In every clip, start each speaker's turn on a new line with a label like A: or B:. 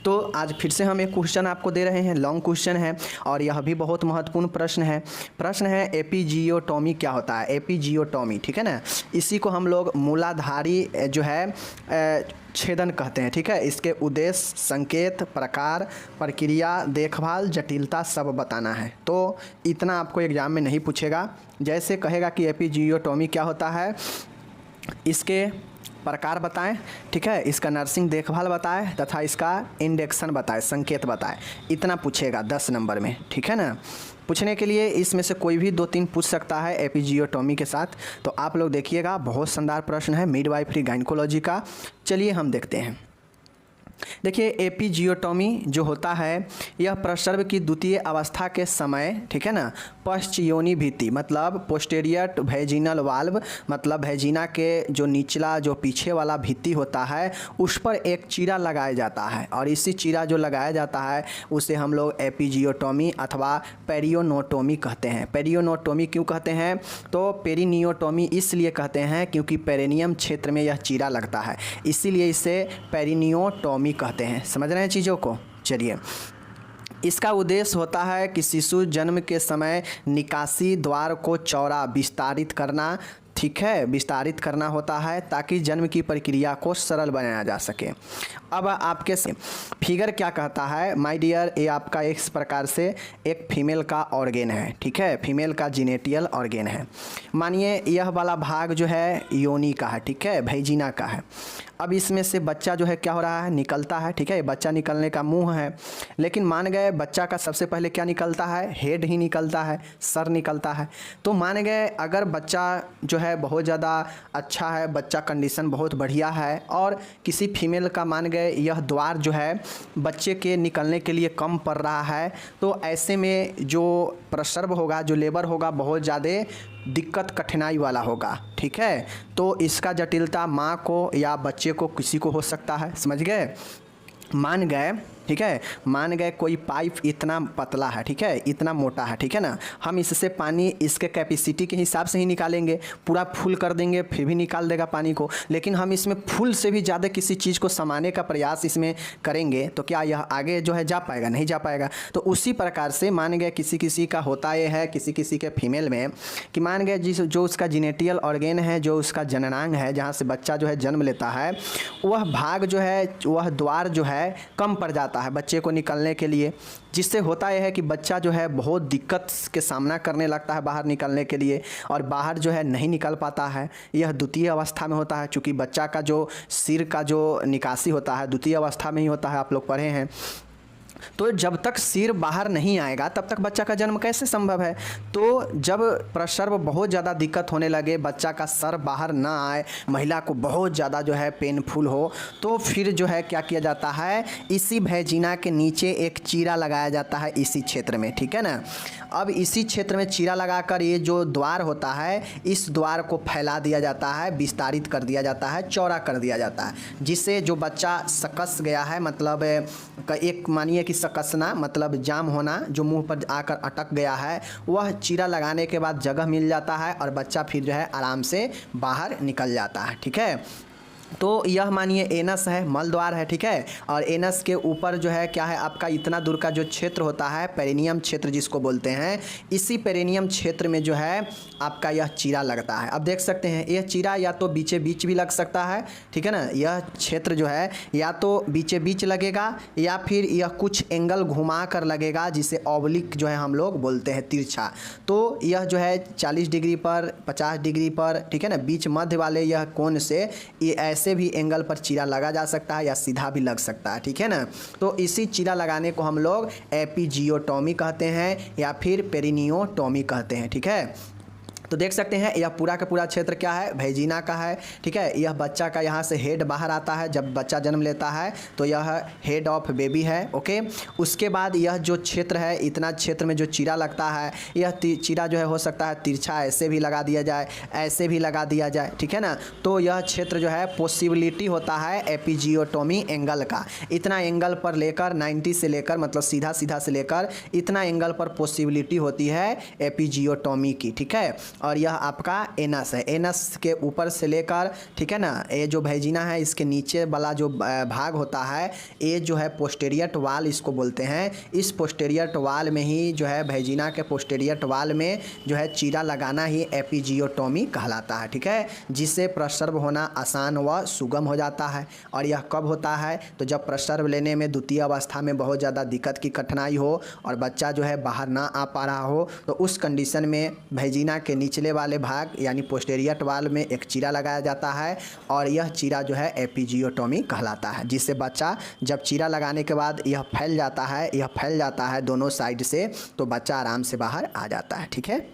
A: तो आज फिर से हम एक क्वेश्चन आपको दे रहे हैं, लॉन्ग क्वेश्चन है और यह भी बहुत महत्वपूर्ण प्रश्न है। प्रश्न है एपिजियोटोमी क्या होता है, एपिजियोटोमी, ठीक है ना। इसी को हम लोग मूलाधारी जो है छेदन कहते हैं, ठीक है। इसके उद्देश्य, संकेत, प्रकार, प्रक्रिया, देखभाल, जटिलता सब बताना है। तो इतना आपको एग्जाम में नहीं पूछेगा। जैसे कहेगा कि एपिजियोटोमी क्या होता है, इसके प्रकार बताएं, ठीक है, इसका नर्सिंग देखभाल बताएं तथा इसका इंडेक्शन बताएं, संकेत बताएं। इतना पूछेगा 10 नंबर में, ठीक है ना। पूछने के लिए इसमें से कोई भी 2-3 पूछ सकता है एपिजियोटोमी के साथ। तो आप लोग देखिएगा, बहुत शानदार प्रश्न है मिडवाइफरी गायनेकोलॉजी का। चलिए हम देखते हैं। देखिए एपिजियोटोमी जो होता है यह प्रसव की द्वितीय अवस्था के समय, ठीक है ना, पश्चयोनि भित्ति मतलब पोस्टेरियर वैजिनल वाल्व मतलब वैजिना के जो निचला जो पीछे वाला भित्ति होता है उस पर एक चीरा लगाया जाता है और इसी चीरा जो लगाया जाता है उसे हम लोग एपिजियोटोमी अथवा पेरियोनोटोमी कहते हैं। पेरियोनोटोमी क्यों कहते हैं, तो पेरिनियोटोमी इसलिए कहते हैं क्योंकि पेरिनियम क्षेत्र में यह चीरा लगता है, इसीलिए इसे पेरिनियोटोमी कहते हैं। समझ रहे हैं चीज़ों को। चलिए, इसका उद्देश्य होता है कि शिशु जन्म के समय निकासी द्वार को चौड़ा विस्तारित करना, ठीक है, विस्तारित करना होता है ताकि जन्म की प्रक्रिया को सरल बनाया जा सके। अब आपके फिगर क्या कहता है माय डियर, ये आपका इस प्रकार से एक फीमेल का ऑर्गेन है, ठीक है, फीमेल का जीनेटियल ऑर्गेन है। मानिए यह वाला भाग जो है योनि का है, ठीक है, वैजिना का है। अब इसमें से बच्चा जो है क्या हो रहा है, निकलता है, ठीक है, बच्चा निकलने का मुंह है। लेकिन मान गए बच्चा का सबसे पहले क्या निकलता है, हेड ही निकलता है, सर निकलता है। तो मान गए अगर बच्चा जो है बहुत ज़्यादा अच्छा है, बच्चा कंडीशन बहुत बढ़िया है और किसी फीमेल का मान गए यह द्वार जो है बच्चे के निकलने के लिए कम पड़ रहा है, तो ऐसे में जो प्रसव होगा, जो लेबर होगा, बहुत ज़्यादा दिक्कत कठिनाई वाला होगा, ठीक है। तो इसका जटिलता माँ को या बच्चे को किसी को हो सकता है। समझ गए। मान गए, ठीक है, मान गए कोई पाइप इतना पतला है, ठीक है, इतना मोटा है, ठीक है ना, हम इससे पानी इसके कैपेसिटी के हिसाब से ही निकालेंगे, पूरा फुल कर देंगे फिर भी निकाल देगा पानी को। लेकिन हम इसमें फुल से भी ज़्यादा किसी चीज़ को समाने का प्रयास इसमें करेंगे तो क्या यह आगे जो है जा पाएगा, नहीं जा पाएगा। तो उसी प्रकार से मान गए किसी किसी का होता ये है, किसी किसी के फीमेल में कि मान गए जो उसका जीनेटियल ऑर्गेन है, जो उसका जननांग है, जहाँ से बच्चा जो है जन्म लेता है, वह भाग जो है, वह द्वार जो है कम पड़ जाता है बच्चे को निकलने के लिए, जिससे होता यह है कि बच्चा जो है बहुत दिक्कत के सामना करने लगता है बाहर निकलने के लिए और बाहर जो है नहीं निकल पाता है। यह द्वितीय अवस्था में होता है, चूँकि बच्चा का जो सिर का जो निकासी होता है द्वितीय अवस्था में ही होता है, आप लोग पढ़े हैं। तो जब तक सिर बाहर नहीं आएगा तब तक बच्चा का जन्म कैसे संभव है। तो जब प्रसव बहुत ज़्यादा दिक्कत होने लगे, बच्चा का सर बाहर ना आए, महिला को बहुत ज़्यादा जो है पेनफुल हो, तो फिर जो है क्या किया जाता है, इसी वैजिना के नीचे एक चीरा लगाया जाता है इसी क्षेत्र में, ठीक है ना। अब इसी क्षेत्र में चीरा लगाकर ये जो द्वार होता है इस द्वार को फैला दिया जाता है, विस्तारित कर दिया जाता है, चौड़ा कर दिया जाता है, जिससे जो बच्चा सकस गया है, मतलब एक मानिए कि सकसना मतलब जाम होना, जो मुंह पर आकर अटक गया है, वह चीरा लगाने के बाद जगह मिल जाता है और बच्चा फिर जो है आराम से बाहर निकल जाता है, ठीक है। तो यह मानिए एनस है, मल द्वार है, ठीक है, और एनस के ऊपर जो है क्या है आपका इतना दूर का जो क्षेत्र होता है पेरिनियम क्षेत्र जिसको बोलते हैं, इसी पेरिनियम क्षेत्र में जो है आपका यह चीरा लगता है। अब देख सकते हैं यह चीरा या तो बीचे बीच भी लग सकता है, ठीक है ना, यह क्षेत्र जो है या तो बीचे बीच लगेगा या फिर यह कुछ एंगल घुमा कर लगेगा जिसे ऑब्लिक जो है हम लोग बोलते हैं, तिरछा। तो यह जो है 40 डिग्री पर, 50 डिग्री पर, ठीक है ना, बीच मध्य वाले यह कोण से ये ऐसे भी एंगल पर चीरा लगा जा सकता है या सीधा भी लग सकता है, ठीक है ना। तो इसी चीरा लगाने को हम लोग एपिजियोटोमी कहते हैं या फिर पेरिनियोटोमी कहते हैं, ठीक है। तो देख सकते हैं यह पूरा का पूरा क्षेत्र क्या है, वैजिना का है, ठीक है। यह बच्चा का यहाँ से हेड बाहर आता है, जब बच्चा जन्म लेता है तो यह हेड ऑफ बेबी है, ओके। उसके बाद यह जो क्षेत्र है, इतना क्षेत्र में जो चीरा लगता है, यह चीरा जो है हो सकता है तिरछा ऐसे भी लगा दिया जाए, ऐसे भी लगा दिया जाए, ठीक है ना। तो यह क्षेत्र जो है पॉसिबिलिटी होता है एपिजियोटोमी एंगल का, इतना एंगल पर लेकर 90 से लेकर मतलब सीधा सीधा से लेकर इतना एंगल पर पॉसिबिलिटी होती है एपिजियोटोमी की, ठीक है। और यह आपका एनस है। एनस के ऊपर से लेकर, ठीक है ना, ये जो वैजिना है इसके नीचे वाला जो भाग होता है ये जो है पोस्टीरियर वाल इसको बोलते हैं। इस पोस्टीरियर वाल में ही जो है वैजिना के पोस्टीरियर वाल में जो है चीरा लगाना ही एपिजियोटोमी कहलाता है, ठीक है, जिससे प्रसव होना आसान व सुगम हो जाता है। और यह कब होता है? तो जब प्रसव लेने में द्वितीय अवस्था में बहुत ज़्यादा दिक्कत की कठिनाई हो और बच्चा जो है बाहर ना आ पा रहा हो, तो उस कंडीशन में वैजिना के निचले वाले भाग यानी पोस्टीरियर वाल में एक चीरा लगाया जाता है और यह चीरा जो है एपिजियोटोमी कहलाता है, जिससे बच्चा जब चीरा लगाने के बाद यह फैल जाता है दोनों साइड से, तो बच्चा आराम से बाहर आ जाता है। ठीक है,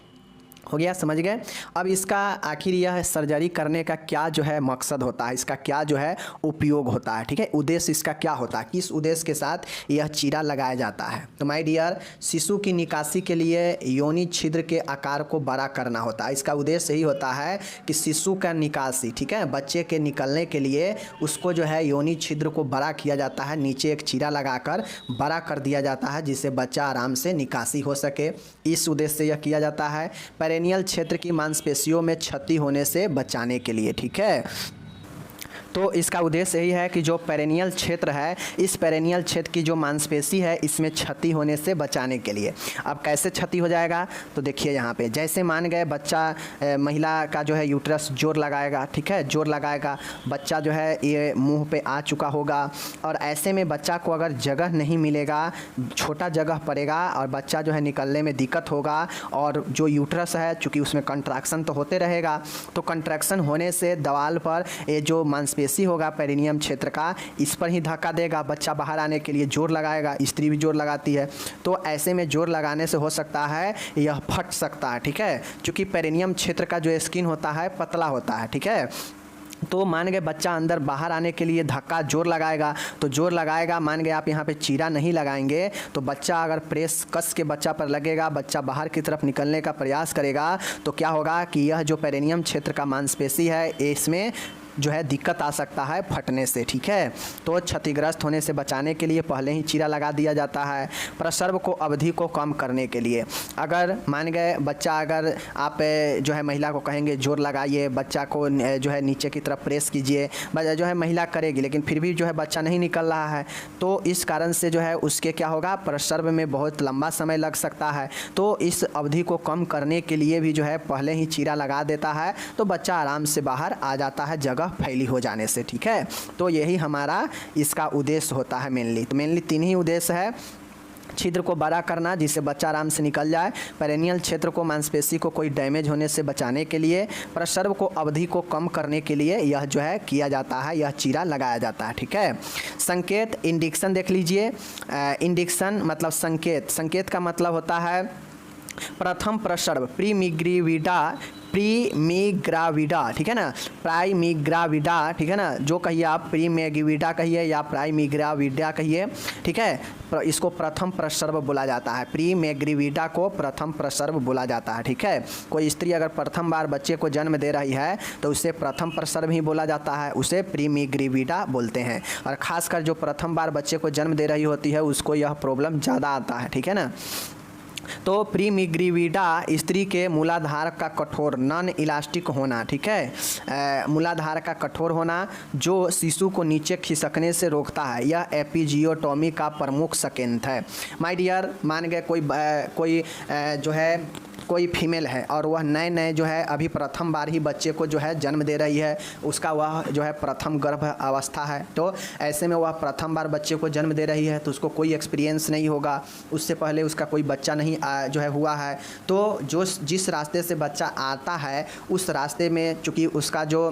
A: हो गया, समझ गए। अब इसका आखिर यह सर्जरी करने का क्या जो है मकसद होता है, इसका क्या जो है उपयोग होता है, ठीक है, उद्देश्य इसका क्या होता है, किस उद्देश्य के साथ यह चीरा लगाया जाता है। तो माय डियर, शिशु की निकासी के लिए योनि छिद्र के आकार को बड़ा करना होता है। इसका उद्देश्य यही होता है कि शिशु का निकासी, ठीक है, बच्चे के निकलने के लिए उसको जो है योनि छिद्र को बड़ा किया जाता है, नीचे एक चीरा लगाकर बड़ा कर दिया जाता है जिससे बच्चा आराम से निकासी हो सके। इस उद्देश्य से यह किया जाता है। पेरिनियल क्षेत्र की मांसपेशियों में क्षति होने से बचाने के लिए, ठीक है। तो इसका उद्देश्य यही है कि जो पेरिनियल क्षेत्र है, इस पेरिनियल क्षेत्र की जो मांसपेशी है इसमें क्षति होने से बचाने के लिए। अब कैसे क्षति हो जाएगा, तो देखिए यहाँ पे, जैसे मान गए बच्चा, महिला का जो है यूट्रस जोर लगाएगा, ठीक है, जोर लगाएगा, बच्चा जो है ये मुंह पे आ चुका होगा और ऐसे में बच्चा को अगर जगह नहीं मिलेगा, छोटा जगह पड़ेगा और बच्चा जो है निकलने में दिक्कत होगा और जो यूट्रस है चूँकि उसमें कंट्रैक्शन तो होते रहेगा, तो कंट्रैक्शन होने से दीवार पर ये जो मांसपेशी होगा पेरिनियम क्षेत्र का, इस पर ही धक्का देगा, बच्चा बाहर आने के लिए जोर लगाएगा, स्त्री भी जोर लगाती है, तो ऐसे में जोर लगाने से हो सकता है यह फट सकता है, ठीक है, क्योंकि पेरिनियम क्षेत्र का जो स्किन होता है पतला होता है, ठीक है। तो मान गए बच्चा अंदर बाहर आने के लिए धक्का जोर लगाएगा, तो जोर लगाएगा, मान गए आप यहाँ पे चीरा नहीं लगाएंगे तो बच्चा अगर प्रेस कस के बच्चा पर लगेगा, बच्चा बाहर की तरफ निकलने का प्रयास करेगा, तो क्या होगा कि यह जो पेरिनियम क्षेत्र का मांसपेशी है इसमें जो है दिक्कत आ सकता है फटने से, ठीक है। तो क्षतिग्रस्त होने से बचाने के लिए पहले ही चीरा लगा दिया जाता है। प्रसव को अवधि को कम करने के लिए, अगर मान गए बच्चा, अगर आप जो है महिला को कहेंगे जोर लगाइए, बच्चा को जो है नीचे की तरफ प्रेस कीजिए, जो है महिला करेगी लेकिन फिर भी जो है बच्चा नहीं निकल रहा है, तो इस कारण से जो है उसके क्या होगा, प्रसव में बहुत लंबा समय लग सकता है। तो इस अवधि को कम करने के लिए भी जो है पहले ही चीरा लगा देता है, तो बच्चा आराम से बाहर आ जाता है जगह फैली हो जाने से, ठीक है। तो यही हमारा इसका उद्देश्य होता है मेनली। तो मेनली तीन ही उद्देश्य है, छिद्र को बड़ा करना जिससे बच्चा आराम से निकल जाए, पेरिनियल क्षेत्र को मांसपेशी को कोई डैमेज होने से बचाने के लिए, प्रसव को अवधि को कम करने के लिए यह जो है किया जाता है, यह चीरा लगाया जाता है, ठीक है। संकेत, इंडिक्शन देख लीजिए। इंडिक्शन मतलब संकेत, संकेत का मतलब होता है प्रथम प्रसव, प्रीमिग्राविडा, ठीक है ना, प्राइमिग्राविडा, ठीक है ना, जो कहिए आप, प्रीमिग्राविडा कहिए या प्राइमिग्राविडा कहिए, ठीक है, इसको प्रथम प्रसव बोला जाता है। प्रीमिग्राविडा को प्रथम प्रसव बोला जाता है, ठीक है। कोई स्त्री अगर प्रथम बार बच्चे को जन्म दे रही है तो उसे प्रथम प्रसव ही बोला जाता है, उसे प्रीमिग्राविडा बोलते हैं। और ख़ासकर जो प्रथम बार बच्चे को जन्म दे रही होती है उसको यह प्रॉब्लम ज़्यादा आता है, ठीक है ना। तो प्रीमिग्राविडा स्त्री के मूलाधार का कठोर, नॉन इलास्टिक होना, ठीक है, मूलाधार का कठोर होना जो शिशु को नीचे खिसकने से रोकता है, यह एपिजियोटोमी का प्रमुख संकेत है। माय डियर, मान गए कोई जो है कोई फीमेल है और वह नए जो है अभी प्रथम बार ही बच्चे को जो है जन्म दे रही है, उसका वह जो है प्रथम गर्भ अवस्था है, तो ऐसे में वह प्रथम बार बच्चे को जन्म दे रही है तो उसको कोई एक्सपीरियंस नहीं होगा, उससे पहले उसका कोई बच्चा नहीं जो है हुआ है, तो जिस रास्ते से बच्चा आता है उस रास्ते में चूँकि उसका जो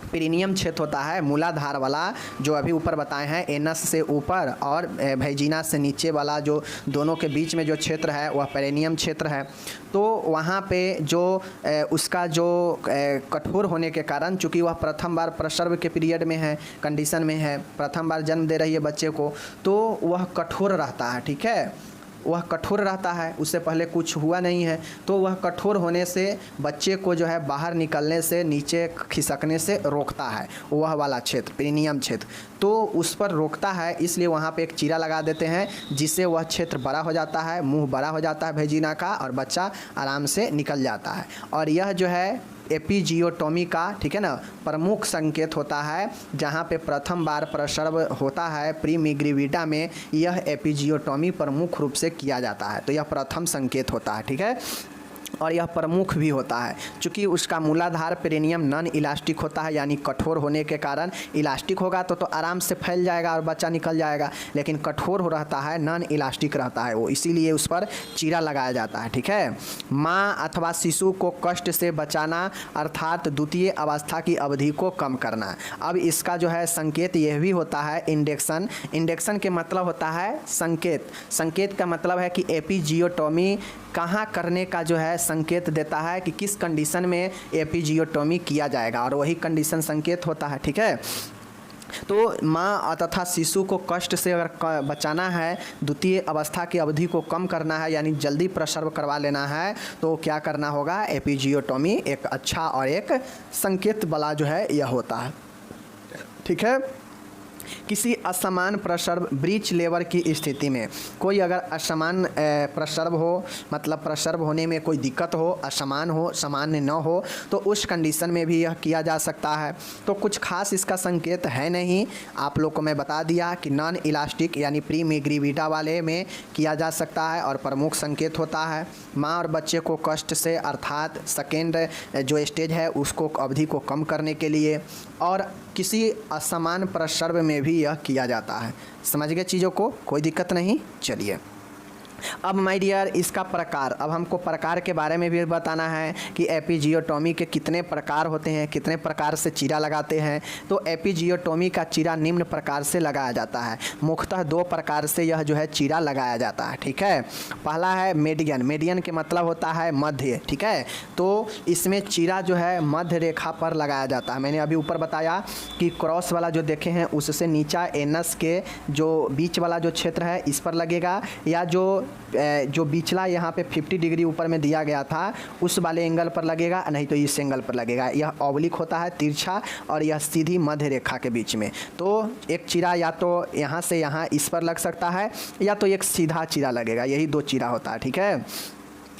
A: पेरिनियम क्षेत्र होता है मूलाधार वाला, जो अभी ऊपर बताए हैं, एनस से ऊपर और वैजिना से नीचे वाला जो दोनों के बीच में जो क्षेत्र है वह पेरिनियम क्षेत्र है। तो वहाँ पे जो उसका जो कठोर होने के कारण, चूँकि वह प्रथम बार प्रसव के पीरियड में है, कंडीशन में है, प्रथम बार जन्म दे रही है बच्चे को, तो वह कठोर रहता है, ठीक है, वह कठोर रहता है, उससे पहले कुछ हुआ नहीं है, तो वह कठोर होने से बच्चे को जो है बाहर निकलने से, नीचे खिसकने से रोकता है, वह वाला क्षेत्र पेरिनियम क्षेत्र, तो उस पर रोकता है। इसलिए वहाँ पे एक चीरा लगा देते हैं जिससे वह क्षेत्र बड़ा हो जाता है, मुंह बड़ा हो जाता है भेजिना का, और बच्चा आराम से निकल जाता है। और यह जो है एपिजियोटोमी का, ठीक है ना, प्रमुख संकेत होता है। जहाँ पे प्रथम बार प्रसव होता है प्रीमिग्रीविडा में, यह एपिजियोटोमी प्रमुख रूप से किया जाता है। तो यह प्रथम संकेत होता है, ठीक है, और यह प्रमुख भी होता है। चूँकि उसका मूलाधार पेरिनियम नॉन इलास्टिक होता है, यानी कठोर होने के कारण, इलास्टिक होगा तो आराम से फैल जाएगा और बच्चा निकल जाएगा, लेकिन कठोर हो रहता है, नॉन इलास्टिक रहता है वो, इसीलिए उस पर चीरा लगाया जाता है, ठीक है। माँ अथवा शिशु को कष्ट से बचाना, अर्थात द्वितीय अवस्था की अवधि को कम करना। अब इसका जो है संकेत यह भी होता है इंडेक्शन। इंडेक्शन के मतलब होता है संकेत। संकेत का मतलब है कि एपिजियोटोमी कहाँ करने का जो है संकेत देता है कि किस कंडीशन में एपिजियोटोमी किया जाएगा, और वही कंडीशन संकेत होता है, ठीक है। तो माँ तथा शिशु को कष्ट से अगर बचाना है, द्वितीय अवस्था की अवधि को कम करना है, यानी जल्दी प्रसव करवा लेना है, तो क्या करना होगा, एपिजियोटोमी एक अच्छा और एक संकेत वाला जो है यह होता है, ठीक है। किसी असमान प्रसव ब्रीच लेवर की स्थिति में, कोई अगर असमान प्रसव हो, मतलब प्रसव होने में कोई दिक्कत हो, असमान हो, सामान्य न हो, तो उस कंडीशन में भी यह किया जा सकता है। तो कुछ खास इसका संकेत है नहीं, आप लोग को मैं बता दिया कि नॉन इलास्टिक यानी प्रीमिग्रीविडा वाले में किया जा सकता है और प्रमुख संकेत होता है। माँ और बच्चे को कष्ट से, अर्थात सेकेंड जो स्टेज है उसको अवधि को कम करने के लिए, और किसी असमान प्रसव में भी यह किया जाता है। समझ गए चीज़ों को, कोई दिक्कत नहीं। चलिए अब माय डियर इसका प्रकार, अब हमको प्रकार के बारे में भी बताना है कि एपिजियोटोमी के कितने प्रकार होते हैं, कितने प्रकार से चीरा लगाते हैं। तो एपिजियोटोमी का चीरा निम्न प्रकार से लगाया जाता है। मुख्यतः दो प्रकार से यह जो है चीरा लगाया जाता है, ठीक है। पहला है मेडियन। मेडियन के मतलब होता है मध्य, ठीक है। तो इसमें चीरा जो है मध्य रेखा पर लगाया जाता है। मैंने अभी ऊपर बताया कि क्रॉस वाला जो देखे हैं उससे नीचा एनस के जो बीच वाला जो क्षेत्र है इस पर लगेगा, या जो बिचला यहाँ पे 50 डिग्री ऊपर में दिया गया था उस वाले एंगल पर लगेगा, नहीं तो इस एंगल पर लगेगा। यह ऑब्लिक होता है, तिरछा, और यह सीधी मध्य रेखा के बीच में। तो एक चीरा या तो यहाँ से यहाँ इस पर लग सकता है, या तो एक सीधा चीरा लगेगा, यही दो चीरा होता है, ठीक है।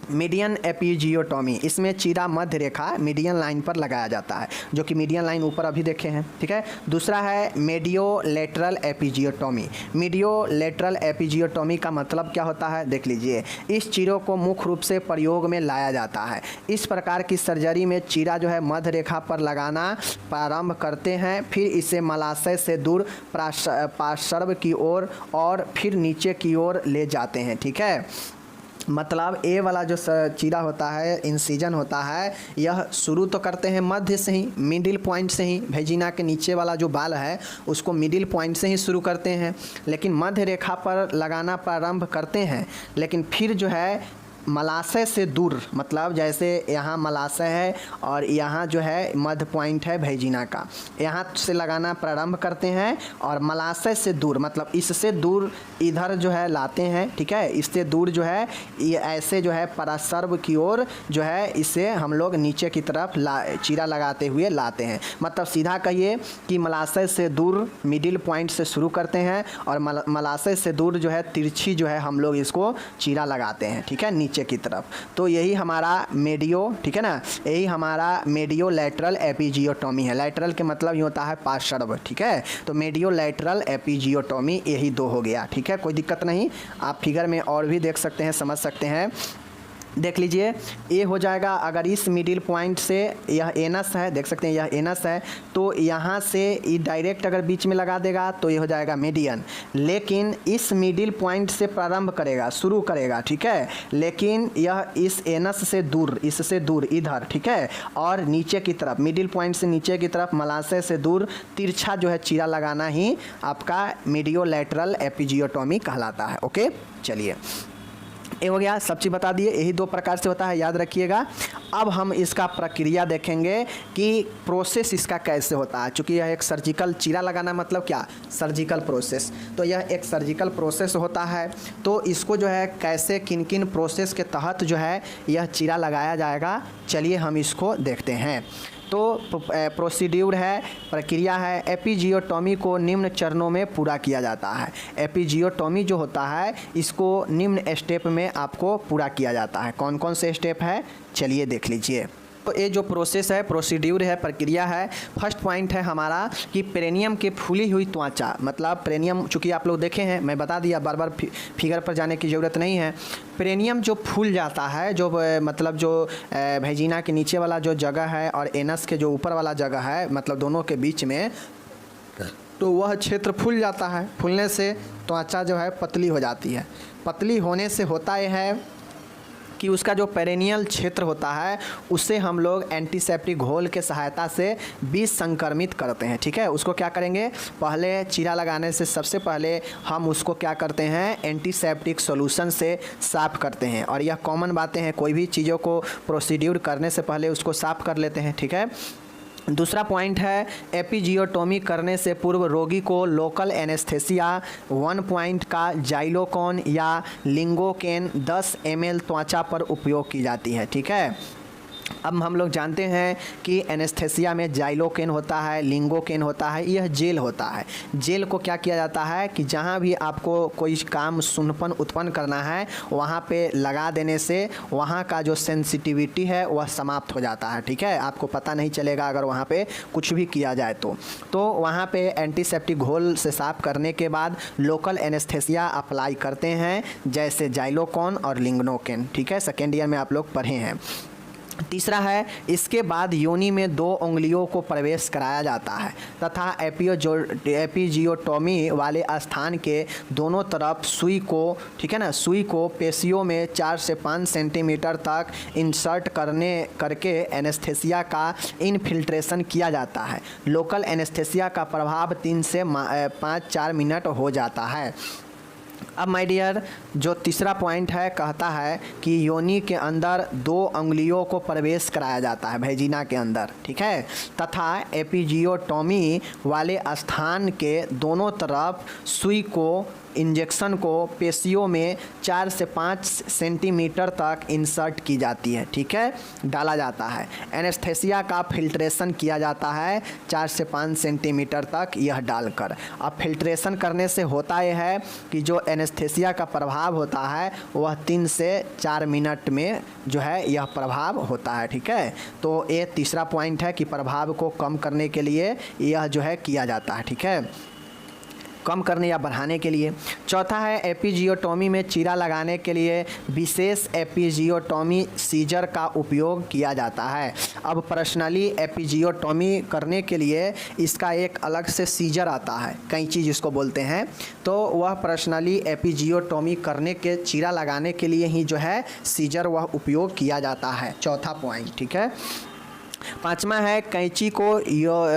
A: मीडियन एपिजियोटोमी, इसमें चीरा मध्य रेखा मीडियन लाइन पर लगाया जाता है, जो कि मीडियन लाइन ऊपर अभी देखे हैं, ठीक है। दूसरा है मीडियोलेटरल एपिजियोटोमी। मीडियोलेटरल एपिजियोटोमी का मतलब क्या होता है, देख लीजिए। इस चीरों को मुख्य रूप से प्रयोग में लाया जाता है। इस प्रकार की सर्जरी में चीरा जो है मध्य रेखा पर लगाना प्रारंभ करते हैं, फिर इसे मलाशय से दूर पार्श्व की ओर और फिर नीचे की ओर ले जाते हैं, ठीक है। मतलब ए वाला जो चीरा होता है, इंसिजन होता है, यह शुरू तो करते हैं मध्य से ही, मिडिल पॉइंट से ही। भेजिना के नीचे वाला जो बाल है उसको मिडिल पॉइंट से ही शुरू करते हैं, लेकिन मध्य रेखा पर लगाना प्रारंभ करते हैं, लेकिन फिर जो है मलाशय से दूर, मतलब जैसे यहाँ मलाशय है और यहाँ जो है मध्य पॉइंट है भेजिना का, यहाँ से लगाना प्रारंभ करते हैं और मलाशय से दूर, मतलब इससे दूर इधर जो है लाते हैं, ठीक है। इससे दूर जो है ये ऐसे जो है परासर्व की ओर जो है इसे हम लोग नीचे की तरफ चीरा लगाते हुए लाते हैं। मतलब सीधा कहिए कि मलाशय से दूर मिडिल पॉइंट से शुरू करते हैं और मलाशय से दूर जो है तिरछी जो है हम लोग इसको चीरा लगाते हैं, ठीक है, नीचे की तरफ। तो यही हमारा मेडियो, ठीक है ना, यही हमारा मेडियोलेटरल एपिजियोटोमी है। लेटरल के मतलब ये होता है पार्श्व, ठीक है। तो मेडियोलेटरल एपिजियोटोमी यही दो हो गया, ठीक है, कोई दिक्कत नहीं। आप फिगर में और भी देख सकते हैं, समझ सकते हैं। देख लीजिए, ये हो जाएगा अगर इस मिडिल पॉइंट से, यह एनस है, देख सकते हैं यह एनस है, तो यहाँ से ये डायरेक्ट अगर बीच में लगा देगा तो ये हो जाएगा मीडियन। लेकिन इस मिडिल पॉइंट से प्रारंभ करेगा, शुरू करेगा, ठीक है, लेकिन यह इस एनस से दूर, इससे दूर इधर, ठीक है, और नीचे की तरफ मिडिल पॉइंट से नीचे की तरफ मलाशय से दूर तिरछा जो है चीरा लगाना ही आपका मीडियोलेटरल एपिजियोटोमी कहलाता है। ओके, चलिए ये हो गया, सब चीज़ बता दिए, यही 2 प्रकार से होता है, याद रखिएगा। अब हम इसका प्रक्रिया देखेंगे कि प्रोसेस इसका कैसे होता है। चूँकि यह एक सर्जिकल चीरा लगाना मतलब क्या, सर्जिकल प्रोसेस, तो यह एक सर्जिकल प्रोसेस होता है। तो इसको जो है कैसे किन किन प्रोसेस के तहत जो है यह चीरा लगाया जाएगा, चलिए हम इसको देखते हैं। तो प्रोसीड्यूर है, प्रक्रिया है। एपिजियोटॉमी को निम्न चरणों में पूरा किया जाता है। एपिजियोटॉमी जो होता है इसको निम्न स्टेप में आपको पूरा किया जाता है। कौन कौन से स्टेप है, चलिए देख लीजिए। तो ये जो प्रोसेस है, प्रोसीड्यूर है, प्रक्रिया है। फर्स्ट पॉइंट है हमारा कि पेरेनियम के फूली हुई त्वचा, मतलब पेरेनियम चूँकि आप लोग देखे हैं, मैं बता दिया, बार बार फिगर पर जाने की ज़रूरत नहीं है। पेरेनियम जो फूल जाता है, जो मतलब जो वेजिना के नीचे वाला जो जगह है और एनस के जो ऊपर वाला जगह है, मतलब दोनों के बीच में, तो वह क्षेत्र फूल जाता है। फूलने से त्वचा जो है पतली हो जाती है। पतली होने से होता यह है कि उसका जो पेरेनियल क्षेत्र होता है उसे हम लोग एंटीसेप्टिक घोल के सहायता से बीज संक्रमित करते हैं। ठीक है, उसको क्या करेंगे, पहले चीरा लगाने से सबसे पहले हम उसको क्या करते हैं, एंटीसेप्टिक सॉल्यूशन से साफ़ करते हैं। और यह कॉमन बातें हैं, कोई भी चीज़ों को प्रोसीड्यूर करने से पहले उसको साफ़ कर लेते हैं। ठीक है, दूसरा पॉइंट है, एपिजियोटॉमी करने से पूर्व रोगी को लोकल एनेस्थेसिया 1 पॉइंट का जाइलोकॉन या लिंगोकेन 10 ml त्वचा पर उपयोग की जाती है। ठीक है, अब हम लोग जानते हैं कि एनेस्थेसिया में जाइलोकेन होता है, लिंगोकेन होता है, यह जेल होता है। जेल को क्या किया जाता है कि जहाँ भी आपको कोई काम सुन्नपन उत्पन्न करना है वहाँ पे लगा देने से वहाँ का जो सेंसिटिविटी है वह समाप्त हो जाता है। ठीक है, आपको पता नहीं चलेगा अगर वहाँ पे कुछ भी किया जाए तो वहाँ पे एंटीसेप्टिक घोल से साफ़ करने के बाद लोकल एनेस्थेसिया अप्लाई करते हैं, जैसे जाइलोकॉन और लिंगोकेन। ठीक है, सेकेंड ईयर में आप लोग पढ़े हैं। तीसरा है, इसके बाद योनि में 2 उंगलियों को प्रवेश कराया जाता है तथा एपिजियोटॉमी वाले स्थान के दोनों तरफ सुई को, ठीक है ना, सुई को पेशियों में 4 से 5 सेंटीमीटर तक इंसर्ट करके एनेस्थेसिया का इनफिल्ट्रेशन किया जाता है। लोकल एनेस्थेसिया का प्रभाव 3 से 5-4 मिनट हो जाता है। अब माय डियर, जो तीसरा पॉइंट है, कहता है कि योनि के अंदर 2 उंगलियों को प्रवेश कराया जाता है, वेजिना के अंदर। ठीक है, तथा एपिजियोटॉमी वाले स्थान के दोनों तरफ सुई को, इंजेक्शन को पेशियों में 4 से 5 सेंटीमीटर तक इंसर्ट की जाती है। ठीक है, डाला जाता है। एनेस्थेसिया का फिल्ट्रेशन किया जाता है 4 से 5 सेंटीमीटर तक यह डालकर। अब फिल्ट्रेशन करने से होता यह है कि जो एनेस्थेसिया का प्रभाव होता है वह 3 से 4 मिनट में जो है यह प्रभाव होता है। ठीक है, तो ये तीसरा पॉइंट है कि प्रभाव को कम करने के लिए यह जो है किया जाता है। ठीक है, कम करने या बढ़ाने के लिए। चौथा है, एपिजियोटॉमी में चीरा लगाने के लिए विशेष एपिजियोटॉमी सीजर का उपयोग किया जाता है। अब पर्सनली एपिजियोटॉमी करने के लिए इसका एक अलग से सीजर आता है, कैंची जिसको बोलते हैं, तो वह पर्सनली एपिजियोटॉमी करने के, चीरा लगाने के लिए ही जो है सीजर वह उपयोग किया जाता है। चौथा पॉइंट। ठीक है, पांचवा है, कैंची को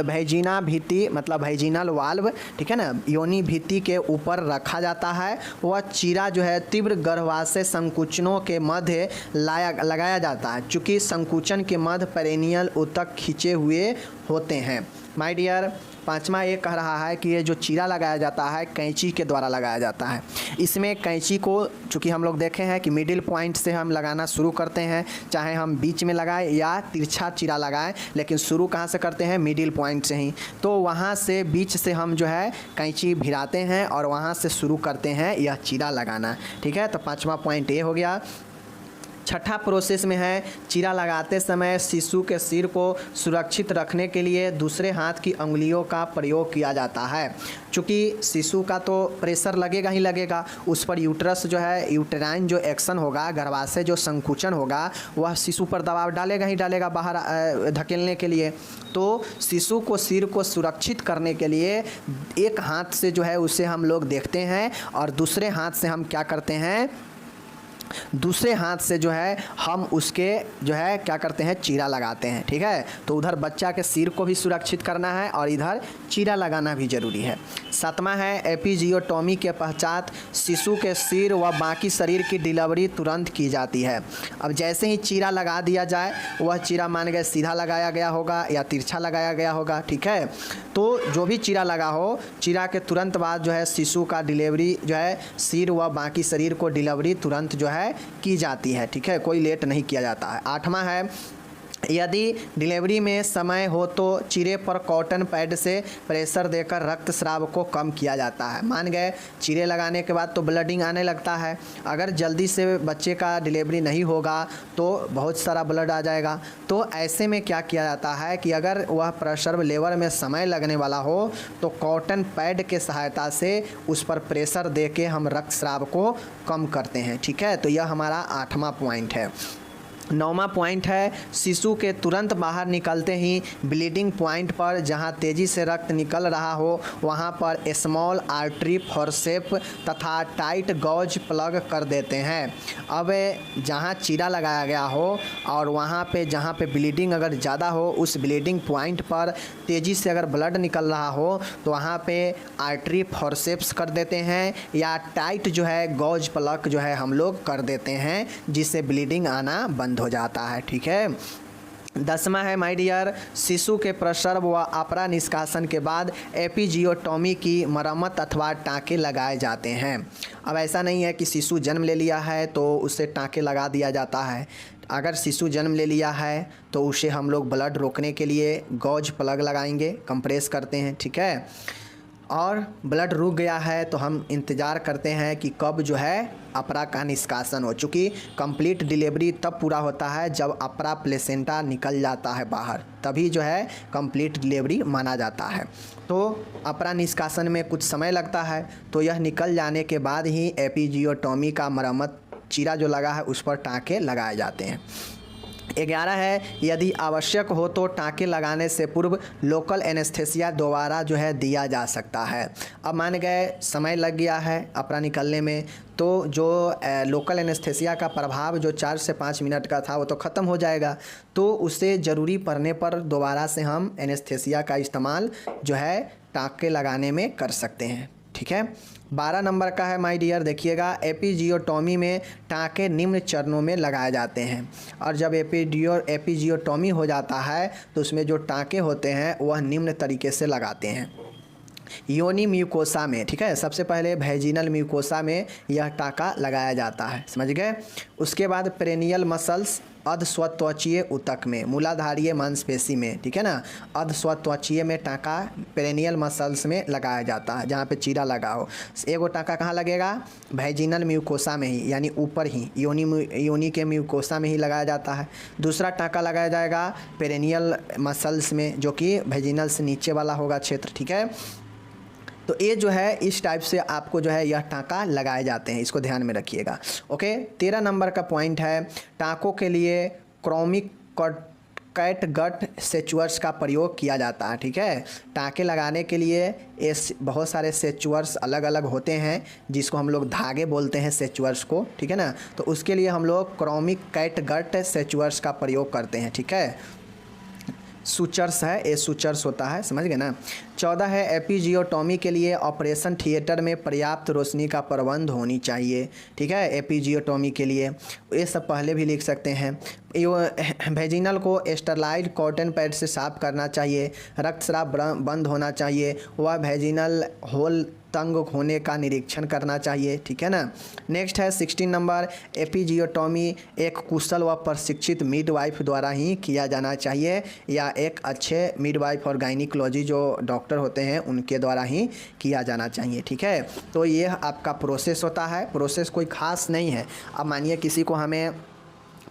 A: वेजिना भित्ति, मतलब वेजिनल वाल्व, ठीक है ना, योनि भित्ति के ऊपर रखा जाता है। वह चीरा जो है तीव्र गर्भाशय संकुचनों के मध्य लगाया जाता है, चूँकि संकुचन के मध्य पेरेनियल ऊतक खींचे हुए होते हैं। माय डियर, पांचवा ये कह रहा है कि ये जो चीरा लगाया जाता है कैंची के द्वारा लगाया जाता है। इसमें कैंची को, चूँकि हम लोग देखे हैं कि मिडिल पॉइंट से हम लगाना शुरू करते हैं, चाहे हम बीच में लगाएं या तिरछा चीरा लगाएं, लेकिन शुरू कहाँ से करते हैं, मिडिल पॉइंट से ही। तो वहाँ से बीच से हम जो है कैंची भिराते हैं और वहाँ से शुरू करते हैं यह चीरा लगाना। ठीक है, तो पाँचवा पॉइंट ये हो गया। छठा प्रोसेस में है, चीरा लगाते समय शिशु के सिर को सुरक्षित रखने के लिए दूसरे हाथ की उंगलियों का प्रयोग किया जाता है। चूँकि शिशु का तो प्रेशर लगेगा ही लगेगा, उस पर यूट्रस जो है, यूटेराइन जो एक्शन होगा, गर्भाशय जो संकुचन होगा, वह शिशु पर दबाव डालेगा ही डालेगा बाहर धकेलने के लिए। तो शिशु को, सिर को सुरक्षित करने के लिए एक हाथ से जो है उसे हम लोग देखते हैं और दूसरे हाथ से हम क्या करते हैं, दूसरे हाथ से जो है हम उसके जो है क्या करते हैं, चीरा लगाते हैं। ठीक है, तो उधर बच्चा के सिर को भी सुरक्षित करना है और इधर चीरा लगाना भी ज़रूरी है। 7वां है एपिजियोटॉमी के पश्चात शिशु के सिर व बाकी शरीर की डिलीवरी तुरंत की जाती है। अब जैसे ही चीरा लगा दिया जाए, वह चीरा मान गए सीधा लगाया गया होगा या तिरछा लगाया गया होगा। ठीक है, तो जो भी चीरा लगा हो, चीरा के तुरंत बाद जो है शिशु का डिलीवरी जो है सिर व बाकी शरीर को डिलीवरी तुरंत जो है की जाती है। ठीक है, कोई लेट नहीं किया जाता है। 8वां है यदि डिलीवरी में समय हो तो चीरे पर कॉटन पैड से प्रेशर देकर रक्तस्राव को कम किया जाता है। मान गए चीरे लगाने के बाद तो ब्लडिंग आने लगता है, अगर जल्दी से बच्चे का डिलीवरी नहीं होगा तो बहुत सारा ब्लड आ जाएगा। तो ऐसे में क्या किया जाता है कि अगर वह प्रसव लेबर में समय लगने वाला हो तो कॉटन पैड के सहायता से उस पर प्रेशर दे के हम रक्तस्राव को कम करते हैं। ठीक है, तो यह हमारा 8वां पॉइंट है। 9वां पॉइंट है शिशु के तुरंत बाहर निकलते ही ब्लीडिंग पॉइंट पर जहां तेज़ी से रक्त निकल रहा हो वहां पर स्मॉल आर्टरी फोर्सेप तथा टाइट गॉज प्लग कर देते हैं। अब जहां चीरा लगाया गया हो और वहां पे जहां पे ब्लीडिंग अगर ज़्यादा हो, उस ब्लीडिंग पॉइंट पर तेज़ी से अगर ब्लड निकल रहा हो तो वहां पे आर्टरी फोर्सेप्स कर देते हैं या टाइट जो है गॉज प्लग जो है हम लोग कर देते हैं, जिससे ब्लीडिंग आना बंद हो जाता है। ठीक है, 10वां है माय डियर शिशु के प्रसव व अपरा निष्कासन के बाद एपिजियोटॉमी की मरम्मत अथवा टाँके लगाए जाते हैं। अब ऐसा नहीं है कि शिशु जन्म ले लिया है तो उसे टाँके लगा दिया जाता है। अगर शिशु जन्म ले लिया है तो उसे हम लोग ब्लड रोकने के लिए गॉज प्लग लगाएंगे, कंप्रेस करते हैं। ठीक है, और ब्लड रुक गया है तो हम इंतज़ार करते हैं कि कब जो है अपरा का निष्कासन हो। चूँकि कंप्लीट डिलीवरी तब पूरा होता है जब अपरा प्लेसेंटा निकल जाता है बाहर, तभी जो है कंप्लीट डिलीवरी माना जाता है। तो अपरा निष्कासन में कुछ समय लगता है, तो यह निकल जाने के बाद ही एपिजियोटॉमी का मरम्मत चीरा जो लगा है उस पर टाँके लगाए जाते हैं। 11 है यदि आवश्यक हो तो टाँके लगाने से पूर्व लोकल एनेस्थेसिया दोबारा जो है दिया जा सकता है। अब मान गए समय लग गया है अपरा निकलने में, तो जो लोकल एनेस्थेसिया का प्रभाव जो 4 से 5 मिनट का था वो तो ख़त्म हो जाएगा, तो उससे ज़रूरी पड़ने पर दोबारा से हम एनेस्थेसिया का इस्तेमाल जो है टाँके लगाने में कर सकते हैं। ठीक है, 12 नंबर का है माय डियर, देखिएगा एपिजियोटॉमी में टाँके निम्न चरणों में लगाए जाते हैं। और जब एपिजियोटॉमी हो जाता है तो उसमें जो टाँके होते हैं वह निम्न तरीके से लगाते हैं। योनि म्यूकोसा में, ठीक है, सबसे पहले वेजिनल म्यूकोसा में यह टाँका लगाया जाता है, समझ गए। उसके बाद पेरेनियल मसल्स अधस्वत्वचीय ऊतक में, मूलाधारीय मांसपेशी में, ठीक है ना, अधस्वत्वचीय में टाँका पेरेनियल मसल्स में लगाया जाता है जहाँ पे चीरा लगा हो। एगो टाँका कहाँ लगेगा, वेजिनल म्यूकोसा में ही, यानी ऊपर ही योनि के म्यूकोसा में ही लगाया जाता है। दूसरा टाँका लगाया जाएगा पेरेनियल मसल्स में, जो कि वेजिनल से नीचे वाला होगा क्षेत्र। ठीक है, तो ये जो है इस टाइप से आपको जो है यह टाँका लगाए जाते हैं, इसको ध्यान में रखिएगा। ओके, 13 नंबर का पॉइंट है टाँकों के लिए क्रोमिक कैटगट सेचुअर्स का प्रयोग किया जाता है। ठीक है, टाँके लगाने के लिए बहुत सारे सेचुअर्स अलग अलग होते हैं जिसको हम लोग धागे बोलते हैं सेचुअर्स को, ठीक है ना, तो उसके लिए हम लोग क्रोमिक कैटगट सेचुअर्स का प्रयोग करते हैं। ठीक है, सुचर्स है, ये सुचर्स होता है, समझ गए ना। 14 है एपिजियोटॉमी के लिए ऑपरेशन थिएटर में पर्याप्त रोशनी का प्रबंध होनी चाहिए। ठीक है, एपिजियोटॉमी के लिए ये सब पहले भी लिख सकते हैं। वेजिनल को स्टरलाइट कॉटन पैड से साफ करना चाहिए, रक्तस्राव बंद होना चाहिए, वह वेजिनल होल तंग होने का निरीक्षण करना चाहिए। ठीक है ना। नेक्स्ट है 16 नंबर, एपिजियोटॉमी एक कुशल व प्रशिक्षित मिडवाइफ द्वारा ही किया जाना चाहिए या एक अच्छे मिडवाइफ और गायनिकोलॉजी जो डॉक्टर होते हैं उनके द्वारा ही किया जाना चाहिए। ठीक है, तो ये आपका प्रोसेस होता है, प्रोसेस कोई ख़ास नहीं है। अब मानिए किसी को हमें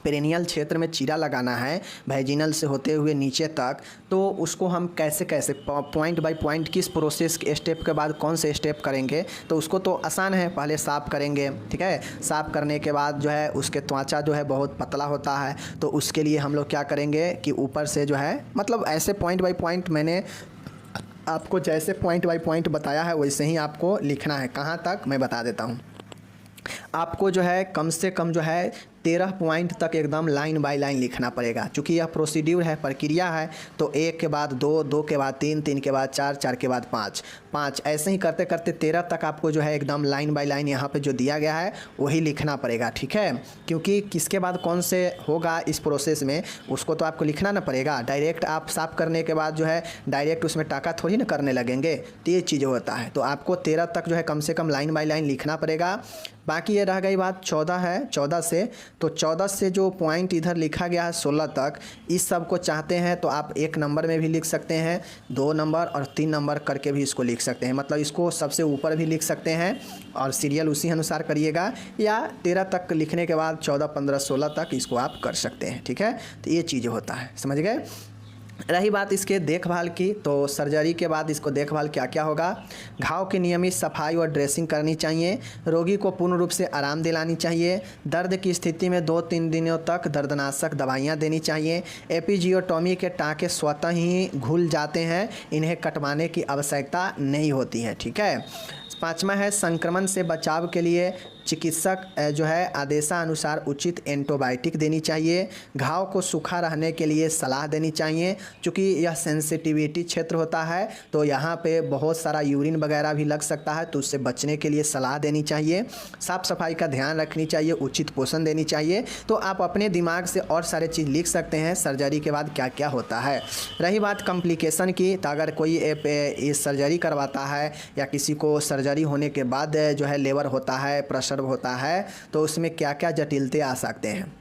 A: पेरिनियल क्षेत्र में चीरा लगाना है वेजिनल से होते हुए नीचे तक, तो उसको हम कैसे कैसे पॉइंट बाय पॉइंट किस प्रोसेस के स्टेप के बाद कौन से स्टेप करेंगे, तो उसको तो आसान है, पहले साफ़ करेंगे। ठीक है, साफ़ करने के बाद जो है उसके त्वचा जो है बहुत पतला होता है, तो उसके लिए हम लोग क्या करेंगे कि ऊपर से जो है मतलब ऐसे पॉइंट बाय पॉइंट मैंने आपको जैसे पॉइंट बाय पॉइंट बताया है वैसे ही आपको लिखना है। कहाँ तक मैं बता देता हूँ। आपको जो है कम से कम जो है 13 पॉइंट तक एकदम लाइन बाय लाइन लिखना पड़ेगा। चूँकि यह प्रोसीड्यूर है, प्रक्रिया है, तो 1 के बाद 2, 2 के बाद 3, 3 के बाद 4, 4 के बाद 5, 5 ऐसे ही करते करते 13 तक आपको जो है एकदम लाइन बाय लाइन यहाँ पे जो दिया गया है वही लिखना पड़ेगा, ठीक है। क्योंकि किसके बाद कौन से होगा इस प्रोसेस में उसको तो आपको लिखना ना पड़ेगा। डायरेक्ट आप साफ करने के बाद जो है डायरेक्ट उसमें टाका थोड़ी ना करने लगेंगे, तो ये चीज़ होता है। तो आपको 13 तक जो है कम से कम लाइन बाय लाइन लिखना पड़ेगा। बाकी ये रह गई बात 14 है, 14 से, तो 14 से जो पॉइंट इधर लिखा गया है 16 तक, इस सब को चाहते हैं तो आप 1 नंबर में भी लिख सकते हैं, 2 नंबर और 3 नंबर करके भी इसको लिख सकते हैं। मतलब इसको सबसे ऊपर भी लिख सकते हैं और सीरियल उसी अनुसार करिएगा, या 13 तक लिखने के बाद 14, 15, 16 तक इसको आप कर सकते हैं, ठीक है। तो ये चीज़ होता है, समझ गए। रही बात इसके देखभाल की, तो सर्जरी के बाद इसको देखभाल क्या क्या होगा। घाव की नियमित सफाई और ड्रेसिंग करनी चाहिए। रोगी को पूर्ण रूप से आराम दिलानी चाहिए। दर्द की स्थिति में 2-3 दिनों तक दर्दनाशक दवाइयाँ देनी चाहिए। एपिजियोटॉमी के टाँके स्वतः ही घुल जाते हैं, इन्हें कटवाने की आवश्यकता नहीं होती है, ठीक है। 5वां है संक्रमण से बचाव के लिए चिकित्सक जो है आदेशानुसार उचित एंटीबायोटिक देनी चाहिए। घाव को सूखा रहने के लिए सलाह देनी चाहिए। चूँकि यह सेंसिटिविटी क्षेत्र होता है तो यहाँ पे बहुत सारा यूरिन वगैरह भी लग सकता है, तो उससे बचने के लिए सलाह देनी चाहिए। साफ़ सफाई का ध्यान रखनी चाहिए, उचित पोषण देनी चाहिए। तो आप अपने दिमाग से और सारे चीज़ लिख सकते हैं सर्जरी के बाद क्या क्या होता है। रही बात कॉम्प्लिकेशन की, तो अगर कोई इस सर्जरी करवाता है या किसी को सर्जरी होने के बाद जो है लेबर होता है, प्रेशर होता है, तो उसमें क्या क्या जटिलते आ सकते हैं।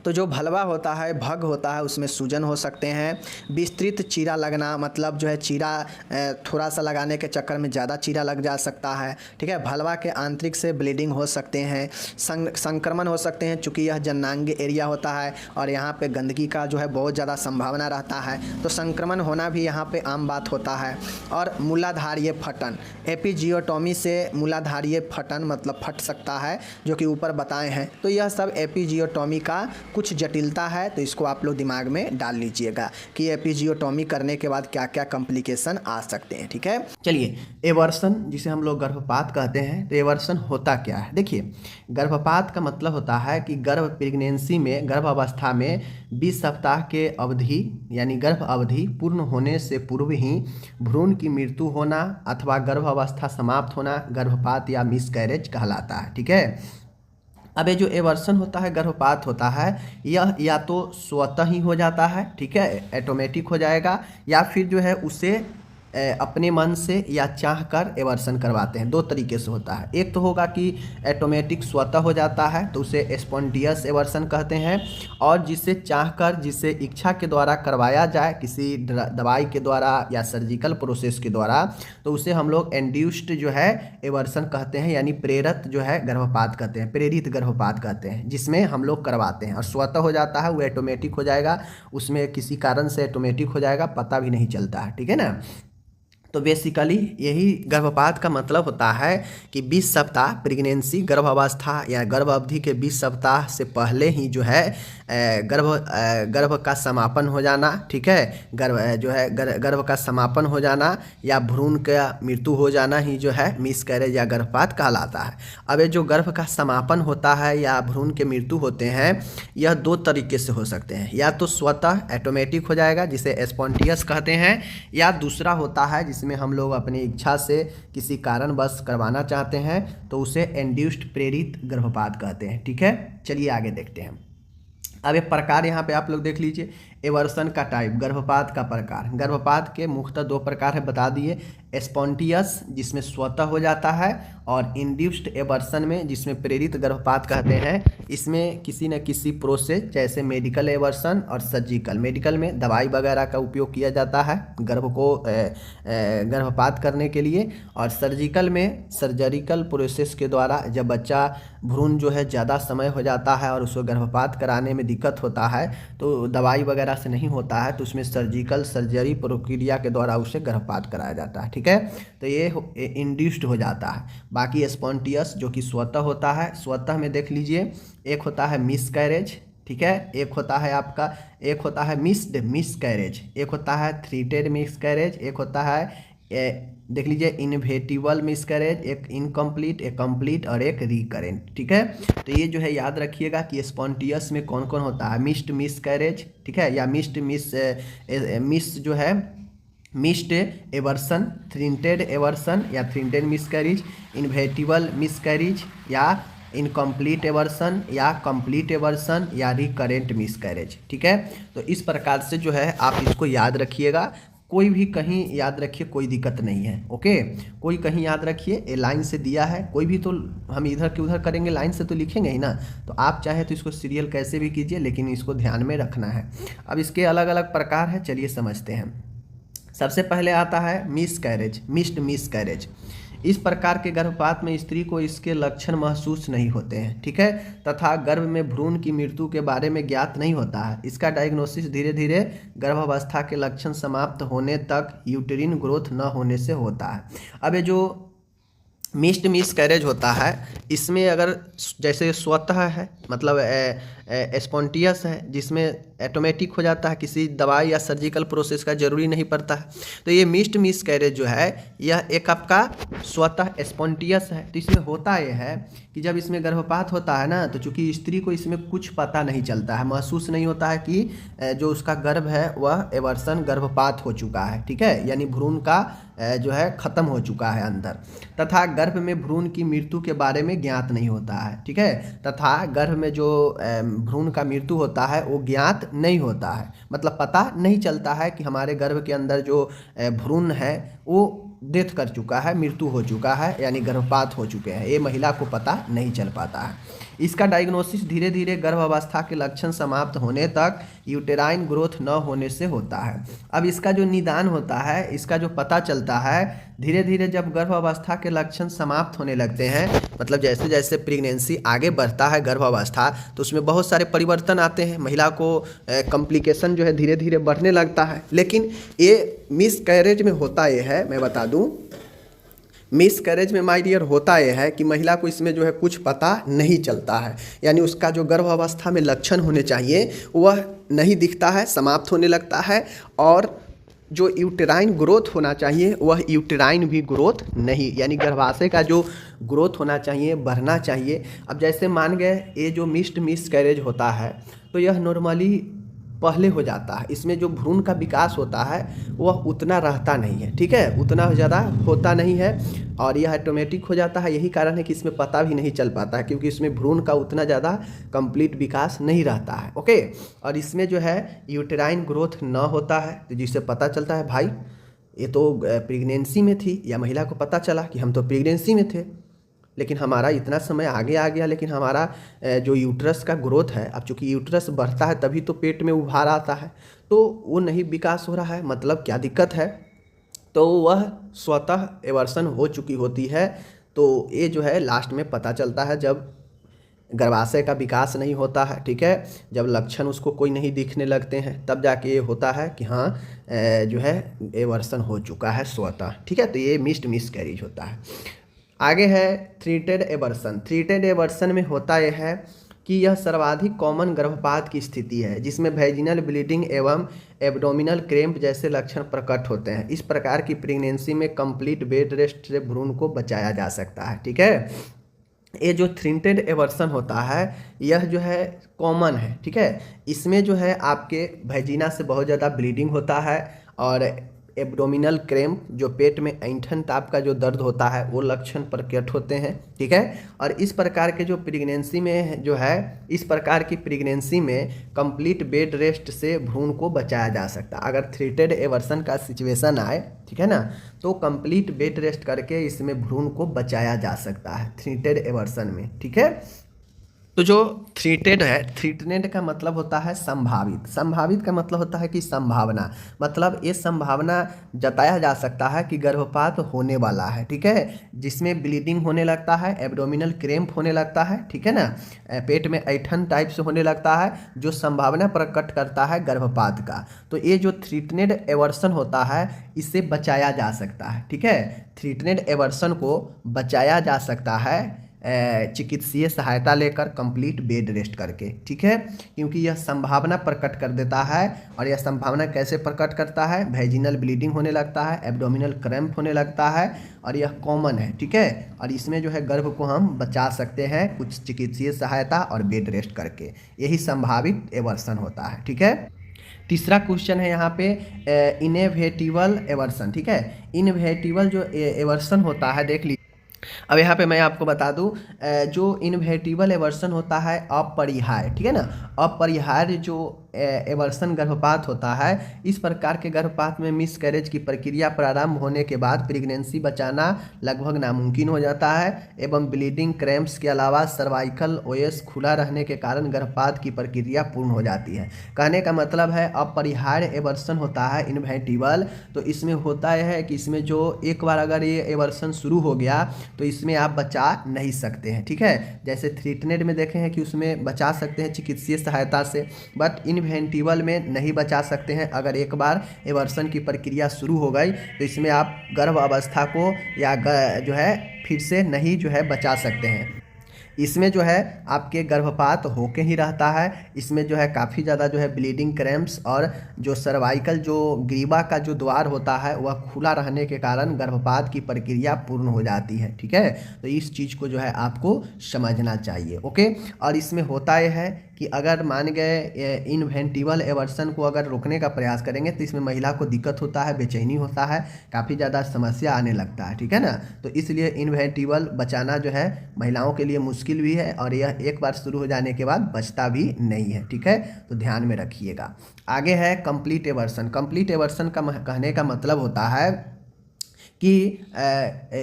A: तो जो भलवा होता है, भग होता है, उसमें सूजन हो सकते हैं। विस्तृत चीरा लगना, मतलब जो है चीरा थोड़ा सा लगाने के चक्कर में ज़्यादा चीरा लग जा सकता है, ठीक है। भलवा के आंतरिक से ब्लीडिंग हो सकते हैं। संक्रमण हो सकते हैं, चूँकि यह जननांग एरिया होता है और यहाँ पे गंदगी का जो है बहुत ज़्यादा संभावना रहता है, तो संक्रमण होना भी यहाँ पे आम बात होता है। और मूलाधारीय फटन, एपिजियोटॉमी से मूलाधारीय फटन मतलब फट सकता है, जो कि ऊपर बताए हैं। तो यह सब एपिजियोटॉमी का कुछ जटिलता है, तो इसको आप लोग दिमाग में डाल लीजिएगा कि एपिजियोटॉमी करने के बाद क्या क्या कॉम्प्लिकेशन आ सकते हैं, ठीक है। चलिए, एवर्सन जिसे हम लोग गर्भपात कहते हैं, तो एवर्सन होता क्या है। देखिए, गर्भपात का मतलब होता है कि प्रेगनेंसी में, गर्भ अवस्था में 20 सप्ताह के अवधि यानी गर्भ अवधि पूर्ण होने से पूर्व ही भ्रूण की मृत्यु होना अथवा गर्भ अवस्था समाप्त होना गर्भपात या मिसकैरेज कहलाता है, ठीक है। अब ये जो एवर्सन होता है, गर्भपात होता है, यह या तो स्वतः ही हो जाता है, ठीक है, ऑटोमेटिक हो जाएगा, या फिर जो है उसे अपने मन से या चाहकर एवर्सन करवाते हैं। 2 तरीके से होता है। एक तो होगा कि ऑटोमेटिक स्वतः हो जाता है, तो उसे स्पॉन्टेनियस एवर्सन कहते हैं। और जिसे चाहकर, जिसे इच्छा के द्वारा करवाया जाए किसी दवाई के द्वारा या सर्जिकल प्रोसेस के द्वारा, तो उसे हम लोग इंड्यूस्ड जो है एवर्सन कहते हैं, यानी प्रेरित जो है गर्भपात कहते हैं, प्रेरित गर्भपात कहते हैं, जिसमें हम लोग करवाते हैं। और स्वतः हो जाता है, वो ऑटोमेटिक हो जाएगा, उसमें किसी कारण से ऑटोमेटिक हो जाएगा, पता भी नहीं चलता है, ठीक है ना। तो बेसिकली यही गर्भपात का मतलब होता है कि 20 सप्ताह प्रेगनेंसी, गर्भ अवस्था या गर्भ अवधि के 20 सप्ताह से पहले ही जो है गर्भ का समापन हो जाना, ठीक है, गर्भ का समापन हो जाना या भ्रूण का मृत्यु हो जाना ही जो है मिसकैरेज या गर्भपात कहलाता है। अब ये जो गर्भ का समापन होता है या भ्रूण के मृत्यु होते हैं, यह 2 तरीके से हो सकते हैं। या तो स्वतः ऑटोमेटिक हो जाएगा, जिसे स्पॉन्टेनियस कहते हैं, या दूसरा होता है जिसमें हम लोग अपनी इच्छा से किसी कारणवश करवाना चाहते हैं, तो उसे इंड्यूस्ड प्रेरित गर्भपात कहते हैं, ठीक है। चलिए आगे देखते हैं। अब ये प्रकार यहाँ पे आप लोग देख लीजिए। एवर्सन का टाइप, गर्भपात का प्रकार। गर्भपात के मुख्यतः 2 प्रकार है, बता दिए। स्पॉन्टेनियस जिसमें स्वतः हो जाता है, और इंड्यूस्ड एवर्सन में जिसमें प्रेरित गर्भपात कहते हैं। इसमें किसी न किसी प्रोसेस, जैसे मेडिकल एवर्सन और सर्जिकल, मेडिकल में दवाई वगैरह का उपयोग किया जाता है गर्भ को गर्भपात करने के लिए, और सर्जिकल में सर्जरिकल प्रोसेस के द्वारा जब बच्चा भ्रूण जो है ज़्यादा समय हो जाता है और उसको गर्भपात कराने में दिक्कत होता है, तो दवाई वगैरह से नहीं होता है, तो उसमें सर्जरी प्रक्रिया के द्वारा उसे गर्भपात कराया जाता है, ठीक है। तो ये इंड्यूस्ड हो जाता है। बाकी स्पॉन्टेनियस जो कि स्वतः होता है, स्वतः में देख लीजिए, एक होता है मिसकैरेज, ठीक है, एक होता है मिस्ड मिसकैरेज, एक होता है थ्रीटेड मिसकैरेज, एक होता है देख लीजिए, इनवेटिबल मिसकैरेज, एक इनकम्प्लीट, एक कंप्लीट और एक रिकरेंट। ठीक है, तो ये जो है याद रखिएगा कि स्पॉन्टियस में कौन कौन होता है। मिस्ड मिसकैरेज, ठीक है, या मिस जो है मिस्ड एवर्सन, थ्रिंटेड एवर्सन या थ्रिंटेड मिसकैरेज, इनवेटिबल मिसकैरेज या इनकम्प्लीट एवर्सन या कंप्लीट एवर्सन या रिकरेंट मिसकैरेज। ठीक है, तो इस प्रकार से जो है आप इसको याद रखिएगा। कोई भी कहीं याद रखिए, कोई दिक्कत नहीं है। ओके, कोई कहीं याद रखिए, ये लाइन से दिया है, कोई भी तो हम इधर के उधर करेंगे, लाइन से तो लिखेंगे ही ना। तो आप चाहे तो इसको सीरियल कैसे भी कीजिए, लेकिन इसको ध्यान में रखना है। अब इसके अलग अलग प्रकार है, चलिए समझते हैं। सबसे पहले आता है मिसकैरेज, मिस्ड मिसकैरेज। इस प्रकार के गर्भपात में स्त्री को इसके लक्षण महसूस नहीं होते हैं, ठीक है, तथा गर्भ में भ्रूण की मृत्यु के बारे में ज्ञात नहीं होता है। इसका डायग्नोसिस धीरे धीरे गर्भावस्था के लक्षण समाप्त होने तक यूटेरिन ग्रोथ न होने से होता है। अब ये जो मिस्ड मिसकैरेज होता है, इसमें अगर जैसे स्वतः है, मतलब स्पॉन्टियस है, जिसमें ऑटोमेटिक हो जाता है, किसी दवाई या सर्जिकल प्रोसेस का जरूरी नहीं पड़ता है, तो ये मिस्ड मिसकैरेज जो है यह एक आपका स्वतः स्पॉन्टियस है। तो इसमें होता यह है कि जब इसमें गर्भपात होता है ना, तो चूंकि स्त्री को इसमें कुछ पता नहीं चलता है, महसूस नहीं होता है कि जो उसका गर्भ है वह एवर्सन गर्भपात हो चुका है, ठीक है, यानी भ्रूण का जो है ख़त्म हो चुका है अंदर, तथा गर्भ में भ्रूण की मृत्यु के बारे में ज्ञात नहीं होता है, ठीक है, तथा गर्भ में जो भ्रूण का मृत्यु होता है वो ज्ञात नहीं होता है, मतलब पता नहीं चलता है कि हमारे गर्भ के अंदर जो भ्रूण है वो डेथ कर चुका है, मृत्यु हो चुका है, यानी गर्भपात हो चुके हैं, ये महिला को पता नहीं चल पाता है। इसका डायग्नोसिस धीरे धीरे गर्भावस्था के लक्षण समाप्त होने तक यूटेराइन ग्रोथ न होने से होता है। अब इसका जो निदान होता है, इसका जो पता चलता है, धीरे धीरे जब गर्भावस्था के लक्षण समाप्त होने लगते हैं, मतलब जैसे जैसे प्रेगनेंसी आगे बढ़ता है गर्भावस्था, तो उसमें बहुत सारे परिवर्तन आते हैं, महिला को कॉम्प्लिकेशन जो है धीरे धीरे बढ़ने लगता है। लेकिन ये मिसकैरेज में होता ये है, मैं बता दूं, मिसकैरेज में माय डियर होता यह है कि महिला को इसमें जो है कुछ पता नहीं चलता है, यानी उसका जो गर्भावस्था में लक्षण होने चाहिए वह नहीं दिखता है, समाप्त होने लगता है, और जो यूटेराइन ग्रोथ होना चाहिए वह यूटेराइन भी ग्रोथ नहीं, यानी गर्भाशय का जो ग्रोथ होना चाहिए, बढ़ना चाहिए। अब जैसे मान गए ये जो मिस्ड मिसकैरेज होता है, तो यह नॉर्मली पहले हो जाता है, इसमें जो भ्रूण का विकास होता है वह उतना रहता नहीं है, ठीक है, उतना ज़्यादा होता नहीं है, और यह ऑटोमेटिक हो जाता है। यही कारण है कि इसमें पता भी नहीं चल पाता है, क्योंकि इसमें भ्रूण का उतना ज़्यादा कंप्लीट विकास नहीं रहता है। ओके, और इसमें जो है यूटेराइन ग्रोथ न होता है, तो जिससे पता चलता है भाई ये तो प्रेगनेंसी में थी, या महिला को पता चला कि हम तो प्रेगनेंसी में थे, लेकिन हमारा इतना समय आगे आ गया, लेकिन हमारा जो यूट्रस का ग्रोथ है, अब चूँकि यूट्रस बढ़ता है तभी तो पेट में उभार आता है, तो वो नहीं विकास हो रहा है, मतलब क्या दिक्कत है, तो वह स्वतः एवर्सन हो चुकी होती है। तो ये जो है लास्ट में पता चलता है जब गर्भाशय का विकास नहीं होता है, ठीक है, जब लक्षण उसको कोई नहीं दिखने लगते हैं, तब जाके ये होता है कि हाँ जो है एवर्सन हो चुका है स्वतः, ठीक है। तो ये मिस्ड मिसकैरेज होता है। आगे है थ्रीटेड एवर्सन। थ्रीटेड एवर्सन में होता यह है कि यह सर्वाधिक कॉमन गर्भपात की स्थिति है, जिसमें वैजिनल ब्लीडिंग एवं एब्डोमिनल क्रैम्प जैसे लक्षण प्रकट होते हैं। इस प्रकार की प्रेगनेंसी में कंप्लीट बेड रेस्ट से भ्रूण को बचाया जा सकता है, ठीक है। ये जो थ्रिंटेड एवर्सन होता है यह जो है कॉमन है, ठीक है, इसमें जो है आपके वैजिना से बहुत ज़्यादा ब्लीडिंग होता है, और एब्डोमिनल क्रैम्प जो पेट में ऐंठन टाप का जो दर्द होता है वो लक्षण प्रकट होते हैं, ठीक है। और इस प्रकार के जो प्रेगनेंसी में जो है, इस प्रकार की प्रेगनेंसी में कंप्लीट बेड रेस्ट से भ्रूण को बचाया जा सकता है। अगर थ्रीटेड एवर्सन का सिचुएशन आए, ठीक है ना, तो कंप्लीट बेड रेस्ट करके इसमें भ्रूण को बचाया जा सकता है थ्रीटेड एवर्सन में, ठीक है। तो जो थ्रीटेड है, थ्रीटेड का मतलब होता है संभावित, संभावित का मतलब होता है कि संभावना, मतलब ये संभावना जताया जा सकता है कि गर्भपात होने वाला है, ठीक है, जिसमें ब्लीडिंग होने लगता है, एब्डोमिनल क्रैम्प होने लगता है, ठीक है ना, पेट में ऐंठन टाइप से होने लगता है, जो संभावना प्रकट करता है गर्भपात का। तो ये जो थ्रीटेड एवर्सन होता है इससे बचाया जा सकता है, ठीक है, थ्रीटेड एवर्सन को बचाया जा सकता है चिकित्सीय सहायता लेकर कंप्लीट बेड रेस्ट करके, ठीक है, क्योंकि यह संभावना प्रकट कर देता है। और यह संभावना कैसे प्रकट करता है? वैजिनल ब्लीडिंग होने लगता है, एब्डोमिनल क्रैम्प होने लगता है, और यह कॉमन है, ठीक है। और इसमें जो है गर्भ को हम बचा सकते हैं कुछ चिकित्सीय सहायता और बेड रेस्ट करके, यही संभावित एवर्सन होता है, ठीक है। तीसरा क्वेश्चन है यहाँ पे इनएविटेबल एवर्सन, ठीक है। इनएविटेबल जो एवर्सन होता है, देख लीजिए। अब यहाँ पे मैं आपको बता दूँ, जो इनएविटेबल एवर्सन होता है अपरिहार्य, ठीक है ना। अपरिहार्य जो एवर्सन गर्भपात होता है, इस प्रकार के गर्भपात में मिसकैरेज की प्रक्रिया प्रारंभ होने के बाद प्रेगनेंसी बचाना लगभग नामुमकिन हो जाता है एवं ब्लीडिंग क्रैम्प्स के अलावा सर्वाइकल ओएस खुला रहने के कारण गर्भपात की प्रक्रिया पूर्ण हो जाती है। कहने का मतलब है अपरिहार्य एवर्सन होता है इनएविटेबल, तो इसमें होता है कि इसमें जो एक बार अगर ये एवर्सन शुरू हो गया तो इसमें आप बचा नहीं सकते हैं, ठीक है। जैसे थ्रीटनेट में देखे हैं कि उसमें बचा सकते हैं चिकित्सीय सहायता से, बट इनएविटेबल में नहीं बचा सकते हैं। अगर एक बार एवर्सन की प्रक्रिया शुरू हो गई तो इसमें आप गर्भ अवस्था को या जो है फिर से नहीं जो है बचा सकते हैं। इसमें जो है आपके गर्भपात होके ही रहता है। इसमें जो है काफ़ी ज़्यादा जो है ब्लीडिंग क्रैम्प्स और जो सर्वाइकल जो ग्रीवा का जो द्वार होता है वह खुला रहने के कारण गर्भपात की प्रक्रिया पूर्ण हो जाती है, ठीक है। तो इस चीज़ को जो है आपको समझना चाहिए, ओके। और इसमें होता यह है कि अगर मान गए इनएविटेबल एवर्सन को अगर रोकने का प्रयास करेंगे तो इसमें महिला को दिक्कत होता है, बेचैनी होता है, काफ़ी ज़्यादा समस्या आने लगता है, ठीक है ना। तो इसलिए इनएविटेबल बचाना जो है महिलाओं के लिए मुश्किल भी है और यह एक बार शुरू हो जाने के बाद बचता भी नहीं है, ठीक है। तो ध्यान में रखिएगा। आगे है कंप्लीट एवर्सन। कंप्लीट एवर्सन का कहने का मतलब होता है कि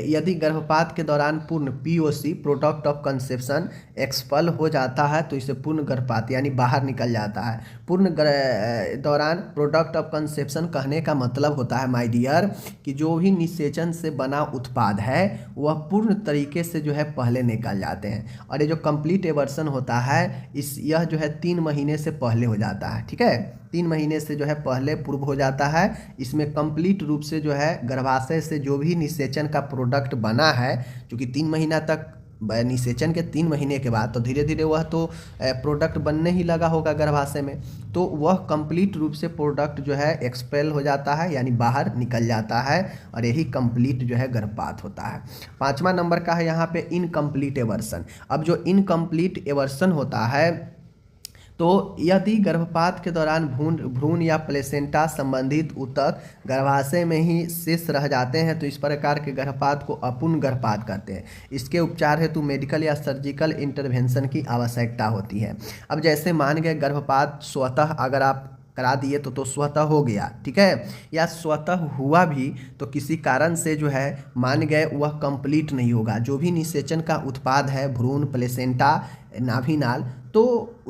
A: यदि गर्भपात के दौरान पूर्ण POC product of conception expel हो जाता है तो इसे पूर्ण गर्भपात यानी बाहर निकल जाता है। पूर्ण दौरान प्रोडक्ट ऑफ कंसेप्शन कहने का मतलब होता है माय डियर कि जो भी निषेचन से बना उत्पाद है वह पूर्ण तरीके से जो है पहले निकल जाते हैं। और ये जो कंप्लीट एवर्सन होता है यह जो है 3 महीने से पहले हो जाता है, ठीक है। 3 महीने से जो है पहले पूर्व हो जाता है। इसमें कंप्लीट रूप से जो है गर्भाशय से जो भी निषेचन का प्रोडक्ट बना है, क्योंकि 3 महीना तक निषेचन के 3 महीने के बाद तो धीरे धीरे वह तो प्रोडक्ट बनने ही लगा होगा गर्भाशय में, तो वह कंप्लीट रूप से प्रोडक्ट जो है एक्सपेल हो जाता है यानी बाहर निकल जाता है और यही कंप्लीट जो है गर्भपात होता है। 5वां नंबर का है यहाँ पे इनकम्प्लीट एवर्सन। अब जो इनकम्प्लीट एवर्सन होता है तो यदि गर्भपात के दौरान भ्रूण या प्लेसेंटा संबंधित ऊतक गर्भाशय में ही शेष रह जाते हैं तो इस प्रकार के गर्भपात को अपूर्ण गर्भपात कहते हैं। इसके उपचार हेतु मेडिकल या सर्जिकल इंटरवेंशन की आवश्यकता होती है। अब जैसे मान गए गर्भपात स्वतः अगर आप करा दिए तो स्वतः हो गया, ठीक है, या स्वतः हुआ भी तो किसी कारण से जो है मान गए वह कंप्लीट नहीं होगा। जो भी निषेचन का उत्पाद है भ्रूण, प्लेसेंटा, नाभिनाल तो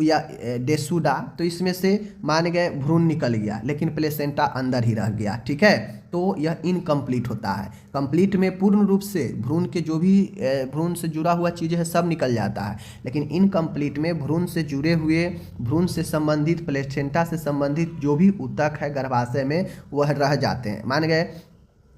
A: या डेसुडा, तो इसमें से मान गए भ्रूण निकल गया लेकिन प्लेसेंटा अंदर ही रह गया, ठीक है, तो यह इनकम्प्लीट होता है। कंप्लीट में पूर्ण रूप से भ्रूण के जो भी भ्रूण से जुड़ा हुआ चीज़ है सब निकल जाता है, लेकिन इनकम्प्लीट में भ्रूण से जुड़े हुए, भ्रूण से संबंधित, प्लेसेंटा से संबंधित जो भी ऊतक है गर्भाशय में वह रह जाते हैं। मान गए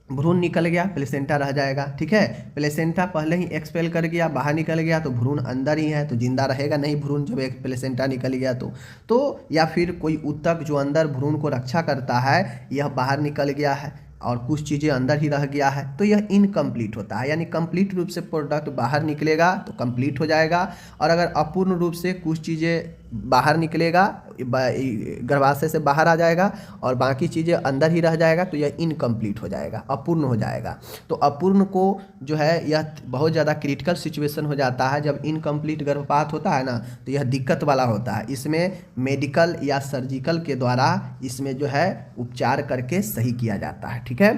A: भ्रूण निकल गया, प्लेसेंटा रह जाएगा, ठीक है। प्लेसेंटा पहले ही एक्सपेल कर गया, बाहर निकल गया तो भ्रूण अंदर ही है तो जिंदा रहेगा नहीं भ्रूण जब एक प्लेसेंटा निकल गया तो या फिर कोई ऊतक जो अंदर भ्रूण को रक्षा करता है यह बाहर निकल गया है और कुछ चीज़ें अंदर ही रह गया है तो यह इनकम्प्लीट होता है। यानी कंप्लीट रूप से प्रोडक्ट बाहर निकलेगा तो कंप्लीट हो जाएगा, और अगर अपूर्ण रूप से कुछ चीज़ें बाहर निकलेगा, गर्भाशय से बाहर आ जाएगा और बाकी चीज़ें अंदर ही रह जाएगा तो यह इनकम्प्लीट हो जाएगा, अपूर्ण हो जाएगा। तो अपूर्ण को जो है यह बहुत ज़्यादा क्रिटिकल सिचुएशन हो जाता है। जब इनकम्प्लीट गर्भपात होता है ना तो यह दिक्कत वाला होता है। इसमें मेडिकल या सर्जिकल के द्वारा इसमें जो है उपचार करके सही किया जाता है, ठीक है।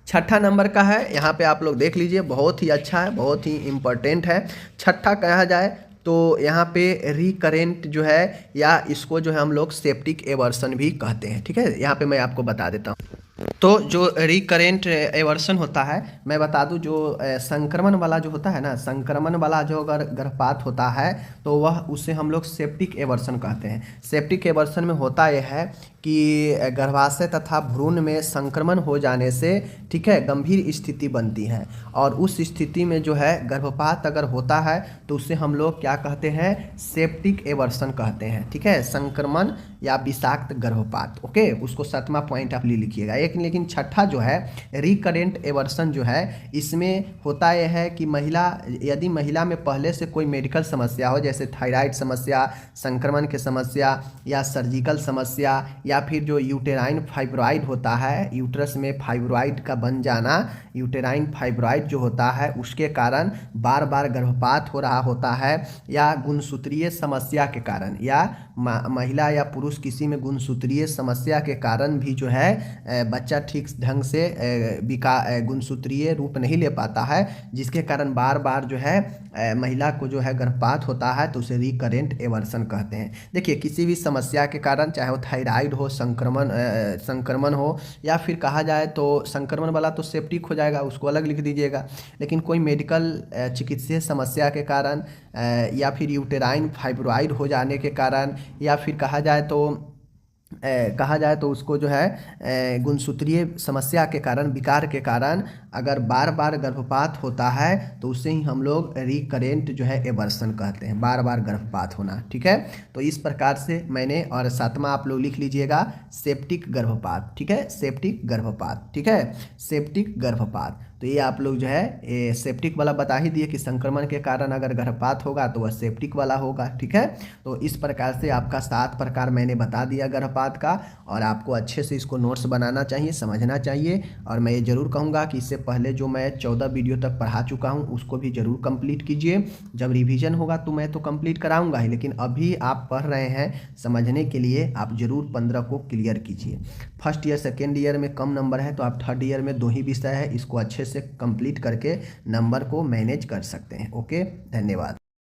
A: 6ठा नंबर का है, यहाँ पे आप लोग देख लीजिए, बहुत ही अच्छा है, बहुत ही इम्पोर्टेंट है। 6ठा कहा जाए तो यहाँ पे रिकरेंट जो है या इसको जो है हम लोग सेप्टिक एवर्सन भी कहते हैं, ठीक है। यहाँ पे मैं आपको बता देता हूँ। तो जो रिकरेंट एवर्सन होता है मैं बता दूं, जो संक्रमण वाला जो होता है ना, संक्रमण वाला जो अगर गर्भपात होता है तो वह उसे हम लोग सेप्टिक एवर्सन कहते हैं। सेप्टिक एवर्सन में होता यह है कि गर्भाशय तथा भ्रूण में संक्रमण हो जाने से, ठीक है, गंभीर स्थिति बनती है और उस स्थिति में जो है गर्भपात अगर होता है तो उसे हम लोग क्या कहते हैं, सेप्टिक एवर्सन कहते हैं, ठीक है, संक्रमण या विषाक्त गर्भपात। ओके, उसको 7वां पॉइंट आप लिखिएगा। एक लेकिन छठा जो है रिकरेंट एवर्सन जो है, इसमें होता यह है कि यदि महिला में पहले से कोई मेडिकल समस्या हो, जैसे थायराइड समस्या, संक्रमण की समस्या या सर्जिकल समस्या, या फिर जो यूटेराइन फाइब्रॉइड होता है, यूट्रस में फाइब्रॉइड का बन जाना, यूटेराइन फाइब्रॉइड जो होता है उसके कारण बार बार गर्भपात हो रहा होता है, या गुणसूत्रीय समस्या के कारण, या महिला या पुरुष किसी में गुणसूत्रीय समस्या के कारण भी जो है बच्चा ठीक ढंग से गुणसूत्रीय रूप नहीं ले पाता है, जिसके कारण बार बार जो है महिला को जो है गर्भपात होता है, तो उसे रिकरेंट एवर्सन कहते हैं। देखिए, किसी भी समस्या के कारण, चाहे वो थायराइड हो, संक्रमण हो, या फिर कहा जाए तो संक्रमण वाला तो सेप्टिक हो जाएगा, उसको अलग लिख दीजिएगा, लेकिन कोई मेडिकल चिकित्सीय समस्या के कारण, या फिर यूटेराइन फाइब्रॉइड हो जाने के कारण, या फिर कहा जाए तो उसको जो है गुणसूत्रीय समस्या के कारण, विकार के कारण अगर बार बार गर्भपात होता है तो उसे ही हम लोग रिकरेंट जो है एवर्सन कहते हैं, बार बार गर्भपात होना, ठीक है। तो इस प्रकार से मैंने, और 7वां आप लोग लिख लीजिएगा सेप्टिक गर्भपात, ठीक है, सेप्टिक गर्भपात, ठीक है, सेप्टिक गर्भपात। तो ये आप लोग जो है सेप्टिक वाला बता ही दिए कि संक्रमण के कारण अगर गर्भपात होगा तो वह सेप्टिक वाला होगा, ठीक है। तो इस प्रकार से आपका 7 प्रकार मैंने बता दिया गर्भपात का, और आपको अच्छे से इसको नोट्स बनाना चाहिए, समझना चाहिए। और मैं ये जरूर कहूँगा कि इससे पहले जो मैं 14 वीडियो तक पढ़ा चुका हूँ उसको भी जरूर कंप्लीट कीजिए। जब रिवीजन होगा तो मैं तो कंप्लीट कराऊंगा ही, लेकिन अभी आप पढ़ रहे हैं समझने के लिए, आप जरूर 15 को क्लियर कीजिए। फर्स्ट ईयर सेकेंड ईयर में कम नंबर है तो आप थर्ड ईयर में 2 ही विषय है, इसको अच्छे से कंप्लीट करके नंबर को मैनेज कर सकते हैं। ओके, धन्यवाद।